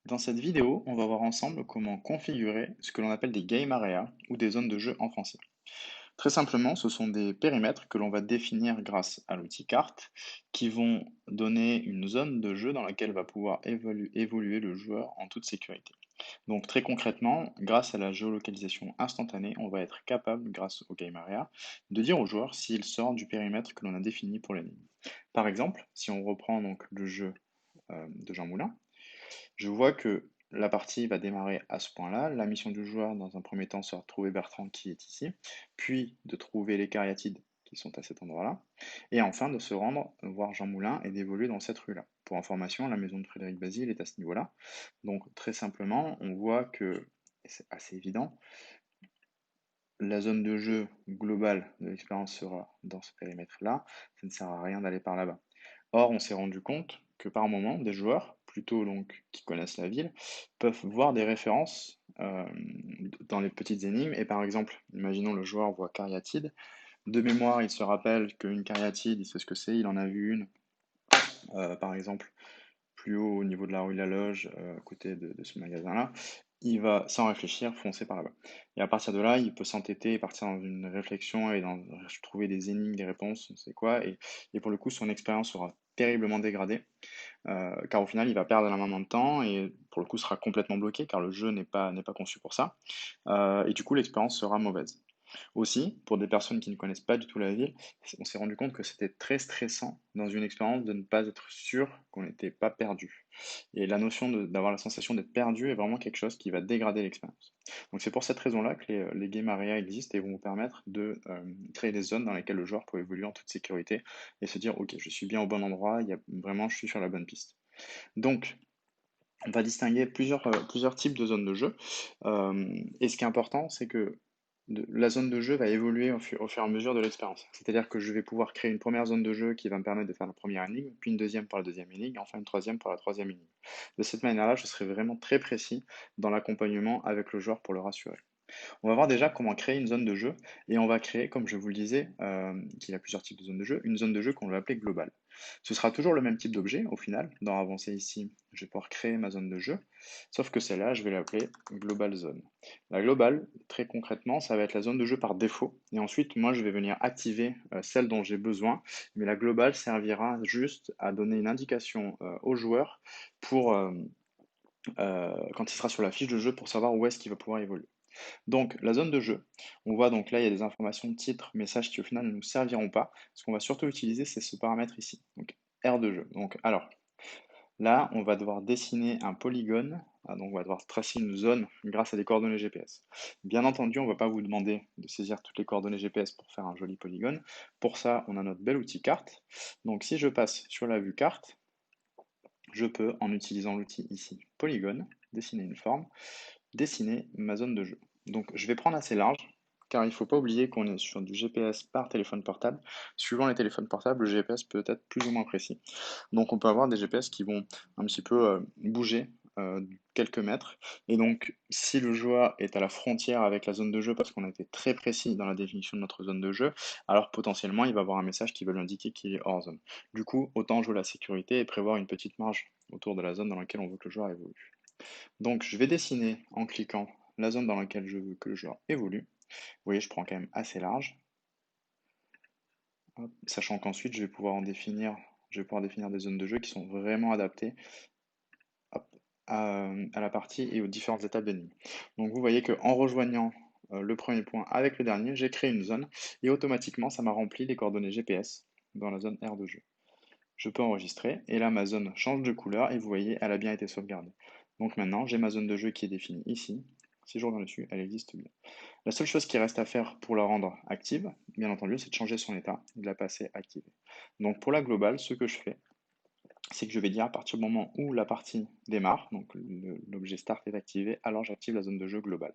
Dans cette vidéo, on va voir ensemble comment configurer ce que l'on appelle des game areas ou des zones de jeu en français. Très simplement, ce sont des périmètres que l'on va définir grâce à l'outil carte qui vont donner une zone de jeu dans laquelle va pouvoir évoluer le joueur en toute sécurité. Donc très concrètement, grâce à la géolocalisation instantanée, on va être capable, grâce au game area, de dire au joueur s'il sort du périmètre que l'on a défini pour l'énigme. Par exemple, si on reprend donc le jeu de Jean Moulin, je vois que la partie va démarrer à ce point-là. La mission du joueur, dans un premier temps, sera de trouver Bertrand qui est ici, puis de trouver les cariatides qui sont à cet endroit-là, et enfin de se rendre voir Jean Moulin et d'évoluer dans cette rue-là. Pour information, la maison de Frédéric Basile est à ce niveau-là. Donc très simplement, on voit que, et c'est assez évident, la zone de jeu globale de l'expérience sera dans ce périmètre-là. Ça ne sert à rien d'aller par là-bas. Or, on s'est rendu compte que par moment, des joueurs, plutôt donc qui connaissent la ville, peuvent voir des références dans les petites énigmes. Et par exemple, imaginons le joueur voit cariatide. De mémoire, il se rappelle qu'une cariatide, il sait ce que c'est, il en a vu une, par exemple, plus haut au niveau de la rue de la Loge, à côté de ce magasin-là. Il va, sans réfléchir, foncer par là-bas. Et à partir de là, il peut s'entêter et partir dans une réflexion et trouver des énigmes, des réponses, on sait quoi. Et pour le coup, son expérience sera terriblement dégradée, car au final, il va perdre énormément de temps et pour le coup, sera complètement bloqué, car le jeu n'est pas conçu pour ça. Et du coup, l'expérience sera mauvaise. Aussi, pour des personnes qui ne connaissent pas du tout la ville, on s'est rendu compte que c'était très stressant dans une expérience de ne pas être sûr qu'on n'était pas perdu. Et la notion d'avoir la sensation d'être perdu est vraiment quelque chose qui va dégrader l'expérience. Donc c'est pour cette raison-là que les game areas existent et vont vous permettre de créer des zones dans lesquelles le joueur peut évoluer en toute sécurité et se dire ok, je suis bien au bon endroit, vraiment je suis sur la bonne piste. Donc on va distinguer plusieurs types de zones de jeu. Et ce qui est important, c'est que la zone de jeu va évoluer au fur et à mesure de l'expérience. C'est-à-dire que je vais pouvoir créer une première zone de jeu qui va me permettre de faire la première énigme, puis une deuxième pour la deuxième énigme, et enfin une troisième pour la troisième énigme. De cette manière-là, je serai vraiment très précis dans l'accompagnement avec le joueur pour le rassurer. On va voir déjà comment créer une zone de jeu, et on va créer, comme je vous le disais, qu'il y a plusieurs types de zones de jeu, une zone de jeu qu'on va appeler globale. Ce sera toujours le même type d'objet, au final. Dans Avancer ici, je vais pouvoir créer ma zone de jeu, sauf que celle-là, je vais l'appeler Global Zone. La globale, très concrètement, ça va être la zone de jeu par défaut, et ensuite, moi, je vais venir activer celle dont j'ai besoin, mais la globale servira juste à donner une indication au joueur pour, quand il sera sur la fiche de jeu, pour savoir où est-ce qu'il va pouvoir évoluer. Donc, la zone de jeu, on voit donc là, il y a des informations de titre, messages qui au final ne nous serviront pas. Ce qu'on va surtout utiliser, c'est ce paramètre ici, donc aire de jeu. Donc, alors, là, on va devoir dessiner un polygone, donc on va devoir tracer une zone grâce à des coordonnées GPS. Bien entendu, on ne va pas vous demander de saisir toutes les coordonnées GPS pour faire un joli polygone. Pour ça, on a notre bel outil carte. Donc, si je passe sur la vue carte, je peux, en utilisant l'outil ici polygone, dessiner une forme, dessiner ma zone de jeu. Donc je vais prendre assez large, car il ne faut pas oublier qu'on est sur du GPS par téléphone portable. Suivant les téléphones portables, le GPS peut être plus ou moins précis. Donc on peut avoir des GPS qui vont un petit peu bouger quelques mètres. Et donc si le joueur est à la frontière avec la zone de jeu parce qu'on a été très précis dans la définition de notre zone de jeu, alors potentiellement il va avoir un message qui va lui indiquer qu'il est hors zone. Du coup, autant jouer la sécurité et prévoir une petite marge autour de la zone dans laquelle on veut que le joueur évolue. Donc je vais dessiner en cliquant la zone dans laquelle je veux que le joueur évolue. Vous voyez, je prends quand même assez large. Hop. Sachant qu'ensuite je vais pouvoir définir des zones de jeu qui sont vraiment adaptées hop, à la partie et aux différentes étapes d'énigme. Donc vous voyez qu'en rejoignant le premier point avec le dernier, j'ai créé une zone et automatiquement ça m'a rempli les coordonnées GPS dans la zone R de jeu. Je peux enregistrer et là ma zone change de couleur et vous voyez, elle a bien été sauvegardée. Donc maintenant, j'ai ma zone de jeu qui est définie ici. Si je reviens dessus, elle existe bien. La seule chose qui reste à faire pour la rendre active, bien entendu, c'est de changer son état et de la passer activée. Donc pour la globale, ce que je fais, c'est que je vais dire à partir du moment où la partie démarre, donc l'objet start est activé, alors j'active la zone de jeu globale.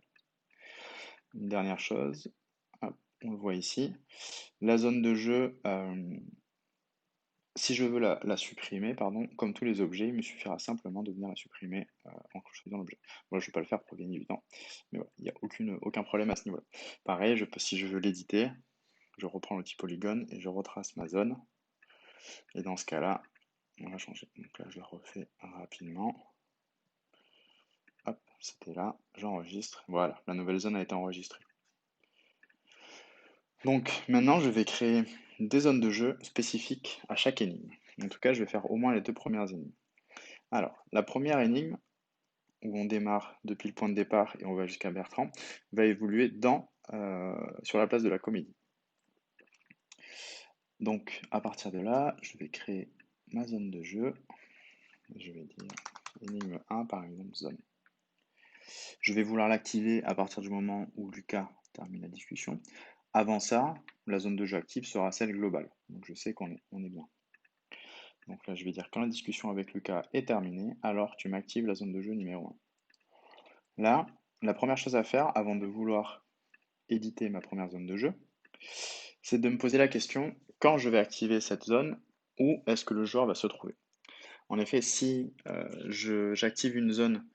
Une dernière chose, hop, on le voit ici, la zone de jeu, si je veux la supprimer, pardon, comme tous les objets, il me suffira simplement de venir la supprimer en choisissant l'objet. Voilà, je ne vais pas le faire pour gagner du temps, mais voilà, il n'y a aucun problème à ce niveau-là. Pareil, si je veux l'éditer, je reprends l'outil polygone et je retrace ma zone. Et dans ce cas-là, on va changer. Donc là, je la refais rapidement. Hop, c'était là, j'enregistre. Voilà, la nouvelle zone a été enregistrée. Donc maintenant, je vais créer des zones de jeu spécifiques à chaque énigme. En tout cas, je vais faire au moins les deux premières énigmes. Alors, la première énigme, où on démarre depuis le point de départ et on va jusqu'à Bertrand, va évoluer sur la place de la comédie. Donc, à partir de là, je vais créer ma zone de jeu. Je vais dire énigme 1, par exemple, zone. Je vais vouloir l'activer à partir du moment où Lucas termine la discussion. Avant ça, la zone de jeu active sera celle globale. Donc, je sais on est bien. Donc là, je vais dire quand la discussion avec Lucas est terminée, alors tu m'actives la zone de jeu numéro 1. Là, la première chose à faire avant de vouloir éditer ma première zone de jeu, c'est de me poser la question quand je vais activer cette zone, où est-ce que le joueur va se trouver. En effet, si j'active une zone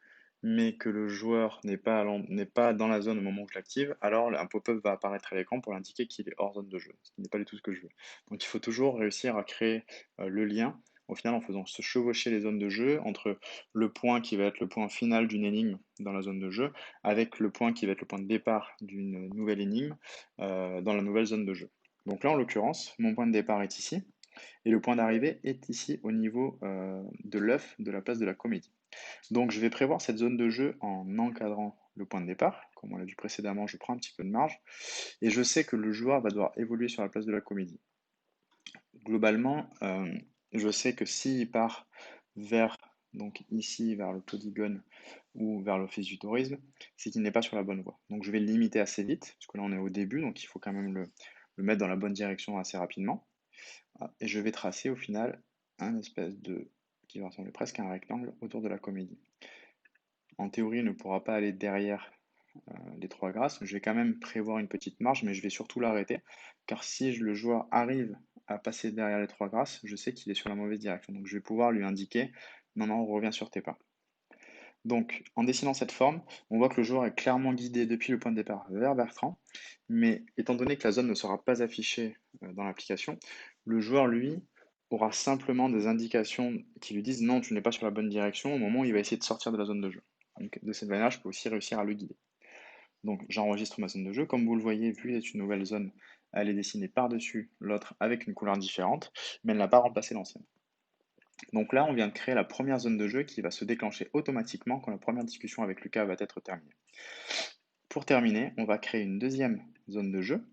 mais que le joueur n'est pas dans la zone au moment où je l'active, alors un pop-up va apparaître à l'écran pour l'indiquer qu'il est hors zone de jeu, ce qui n'est pas du tout ce que je veux. Donc il faut toujours réussir à créer le lien, au final en faisant se chevaucher les zones de jeu entre le point qui va être le point final d'une énigme dans la zone de jeu, avec le point qui va être le point de départ d'une nouvelle énigme dans la nouvelle zone de jeu. Donc là, en l'occurrence, mon point de départ est ici, et le point d'arrivée est ici au niveau de l'œuf de la place de la comédie. Donc je vais prévoir cette zone de jeu en encadrant le point de départ. Comme on l'a vu précédemment, je prends un petit peu de marge. Et je sais que le joueur va devoir évoluer sur la place de la comédie. Globalement, je sais que s'il part vers, donc ici, vers le polygone ou vers l'office du tourisme, c'est qu'il n'est pas sur la bonne voie. Donc je vais le limiter assez vite, parce que là on est au début, donc il faut quand même le mettre dans la bonne direction assez rapidement. Et je vais tracer au final un espèce de qui va ressembler presque à un rectangle autour de la comédie. En théorie, il ne pourra pas aller derrière les trois grâces. Je vais quand même prévoir une petite marge, mais je vais surtout l'arrêter, car si le joueur arrive à passer derrière les trois grâces, je sais qu'il est sur la mauvaise direction. Donc je vais pouvoir lui indiquer, non, non, on revient sur tes pas. Donc en dessinant cette forme, on voit que le joueur est clairement guidé depuis le point de départ vers Bertrand, mais étant donné que la zone ne sera pas affichée dans l'application, le joueur, lui, aura simplement des indications qui lui disent non, tu n'es pas sur la bonne direction au moment où il va essayer de sortir de la zone de jeu. Donc de cette manière, je peux aussi réussir à le guider. Donc j'enregistre ma zone de jeu. Comme vous le voyez, vu que c'est une nouvelle zone, elle est dessinée par-dessus l'autre avec une couleur différente, mais elle n'a pas remplacé l'ancienne. Donc là, on vient de créer la première zone de jeu qui va se déclencher automatiquement quand la première discussion avec Lucas va être terminée. Pour terminer, on va créer une deuxième zone de jeu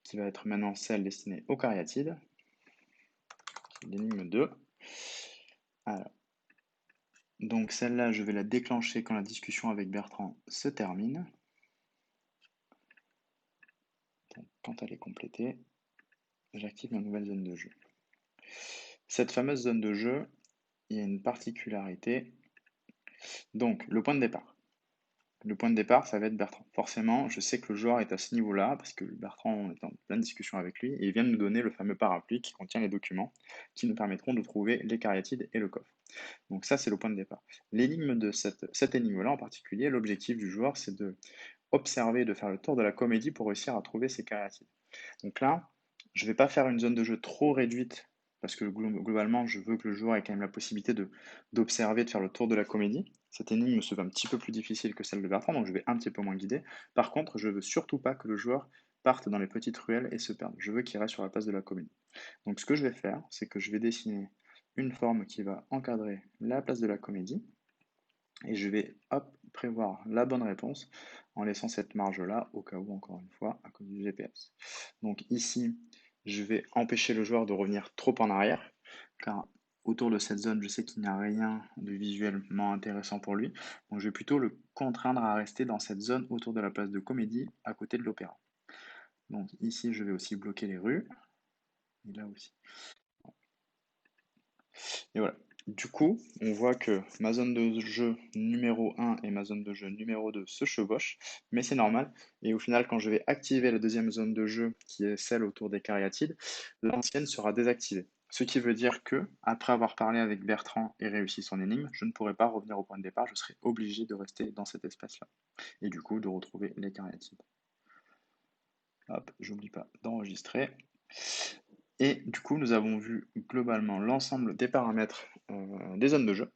qui va être maintenant celle destinée aux cariatides, l'énigme 2. Alors, donc celle-là, je vais la déclencher quand la discussion avec Bertrand se termine. Donc, quand elle est complétée, j'active ma nouvelle zone de jeu. Cette fameuse zone de jeu, il y a une particularité. Donc, le point de départ. Le point de départ, ça va être Bertrand. Forcément, je sais que le joueur est à ce niveau-là, parce que Bertrand est en pleine discussion avec lui, et il vient de nous donner le fameux parapluie qui contient les documents qui nous permettront de trouver les cariatides et le coffre. Donc ça, c'est le point de départ. L'énigme de cette énigme-là en particulier, l'objectif du joueur, c'est de observer, de faire le tour de la comédie pour réussir à trouver ces cariatides. Donc là, je ne vais pas faire une zone de jeu trop réduite parce que globalement, je veux que le joueur ait quand même la possibilité d'observer, de faire le tour de la comédie. Cette énigme se veut un petit peu plus difficile que celle de Bertrand, donc je vais un petit peu moins guider. Par contre, je ne veux surtout pas que le joueur parte dans les petites ruelles et se perde. Je veux qu'il reste sur la place de la comédie. Donc ce que je vais faire, c'est que je vais dessiner une forme qui va encadrer la place de la comédie, et je vais prévoir la bonne réponse en laissant cette marge-là, au cas où, encore une fois, à cause du GPS. Donc ici, je vais empêcher le joueur de revenir trop en arrière, car autour de cette zone, je sais qu'il n'y a rien de visuellement intéressant pour lui. Donc je vais plutôt le contraindre à rester dans cette zone autour de la place de comédie, à côté de l'opéra. Donc ici, je vais aussi bloquer les rues, et là aussi. Et voilà. Du coup, on voit que ma zone de jeu numéro 1 et ma zone de jeu numéro 2 se chevauchent, mais c'est normal. Et au final, quand je vais activer la deuxième zone de jeu, qui est celle autour des cariatides, l'ancienne sera désactivée. Ce qui veut dire que, après avoir parlé avec Bertrand et réussi son énigme, je ne pourrai pas revenir au point de départ, je serai obligé de rester dans cet espace-là. Et du coup, de retrouver les cariatides. Hop, j'oublie pas d'enregistrer. Et du coup, nous avons vu globalement l'ensemble des paramètres des zones de jeu.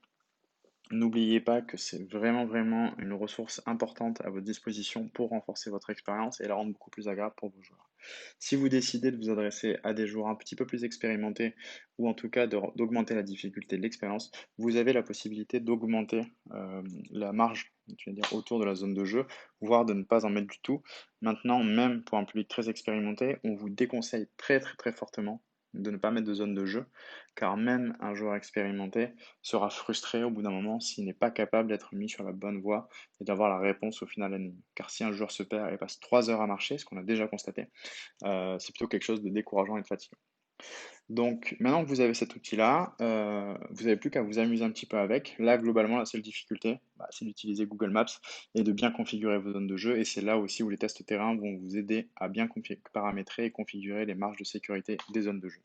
N'oubliez pas que c'est vraiment, vraiment une ressource importante à votre disposition pour renforcer votre expérience et la rendre beaucoup plus agréable pour vos joueurs. Si vous décidez de vous adresser à des joueurs un petit peu plus expérimentés ou en tout cas d'augmenter la difficulté de l'expérience, vous avez la possibilité d'augmenter la marge, tu vas dire, autour de la zone de jeu, voire de ne pas en mettre du tout. Maintenant, même pour un public très expérimenté, on vous déconseille très, très, très fortement de ne pas mettre de zone de jeu, car même un joueur expérimenté sera frustré au bout d'un moment s'il n'est pas capable d'être mis sur la bonne voie et d'avoir la réponse au final à l'énigme. Car si un joueur se perd et passe 3 heures à marcher, ce qu'on a déjà constaté, c'est plutôt quelque chose de décourageant et de fatigant. Donc maintenant que vous avez cet outil-là, vous n'avez plus qu'à vous amuser un petit peu avec. Là, globalement, la seule difficulté, c'est d'utiliser Google Maps et de bien configurer vos zones de jeu. Et c'est là aussi où les tests terrain vont vous aider à bien paramétrer et configurer les marges de sécurité des zones de jeu.